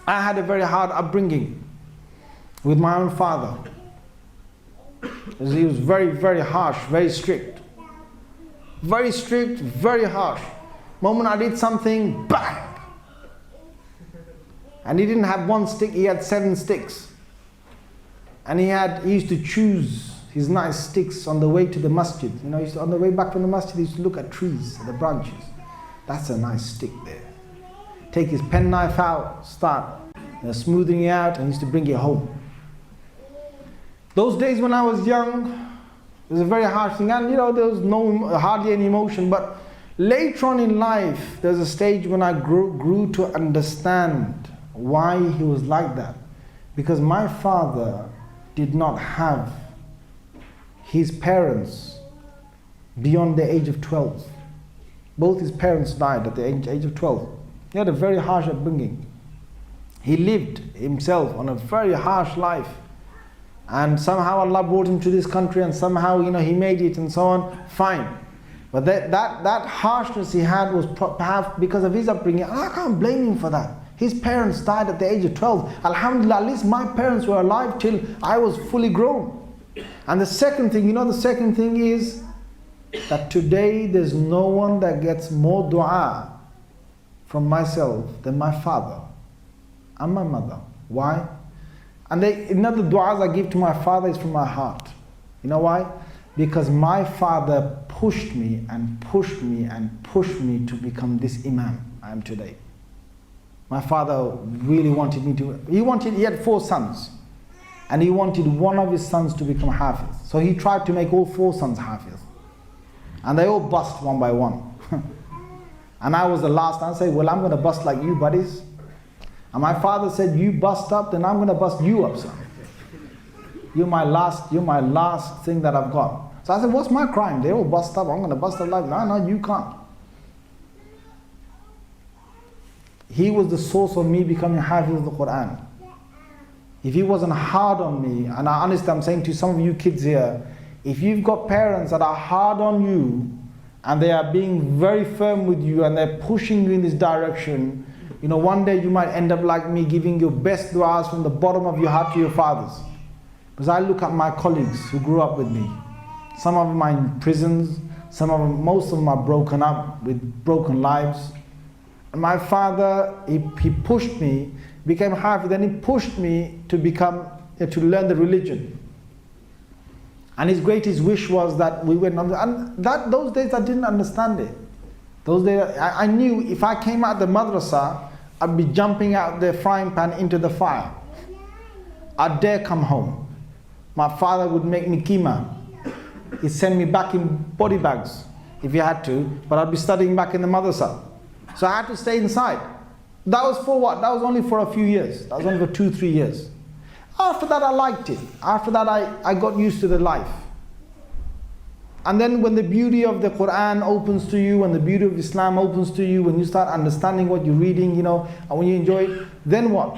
I had a very hard upbringing with my own father. He was very, very harsh, very strict. Very strict, very harsh. Moment I did something, bang! And he didn't have one stick, he had 7 sticks. And he used to choose his nice sticks on the way to the masjid. You know, on the way back from the masjid, he used to look at trees, at the branches. That's a nice stick there. Take his penknife out, start smoothing it out, and he used to bring it home. Those days when I was young, it was a very harsh thing, and there was hardly any emotion. But later on in life, there's a stage when I grew to understand why he was like that. Because my father did not have his parents beyond the age of 12. Both his parents died at the age of 12. He had a very harsh upbringing. He lived himself on a very harsh life. And somehow Allah brought him to this country, and somehow he made it and so on. Fine. But that harshness he had was perhaps because of his upbringing. And I can't blame him for that. His parents died at the age of 12. Alhamdulillah, at least my parents were alive till I was fully grown. And the second thing, the second thing is that today there's no one that gets more dua from myself than my father and my mother. Why? And another du'as I give to my father is from my heart. You know why? Because my father pushed me and pushed me and pushed me to become this imam I am today. My father really wanted me to, he had 4 sons. And he wanted one of his sons to become hafiz. So he tried to make all 4 sons hafiz. And they all bust one by one. And I was the last. I said, well, I'm going to bust like you, buddies. And my father said, you bust up, then I'm going to bust you up, son. You're my last thing that I've got. So I said, what's my crime? They all bust up, I'm going to bust up like, no, you can't. He was the source of me becoming hafiz of the Quran. If he wasn't hard on me, and I understand, I'm saying to some of you kids here, if you've got parents that are hard on you, and they are being very firm with you, and they're pushing you in this direction, one day you might end up like me, giving your best du'as from the bottom of your heart to your fathers. Because I look at my colleagues who grew up with me. Some of them are in prisons, most of them are broken up with broken lives. And my father, he pushed me, became hafiz, then he pushed me to to learn the religion. And his greatest wish was that we went on, and those days I didn't understand it. Those days I knew if I came out the madrasa, I'd be jumping out the frying pan into the fire. I'd dare come home. My father would make me keema. He'd send me back in body bags if he had to, but I'd be studying back in the madrasa. So I had to stay inside. That was for what? That was only for a few years. That was only for 2-3 years. After that I liked it. After that I got used to the life. And then when the beauty of the Quran opens to you, when the beauty of Islam opens to you, when you start understanding what you're reading, and when you enjoy it, then what?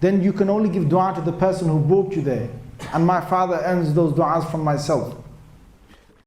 Then you can only give dua to the person who brought you there. And my father earns those du'as from myself.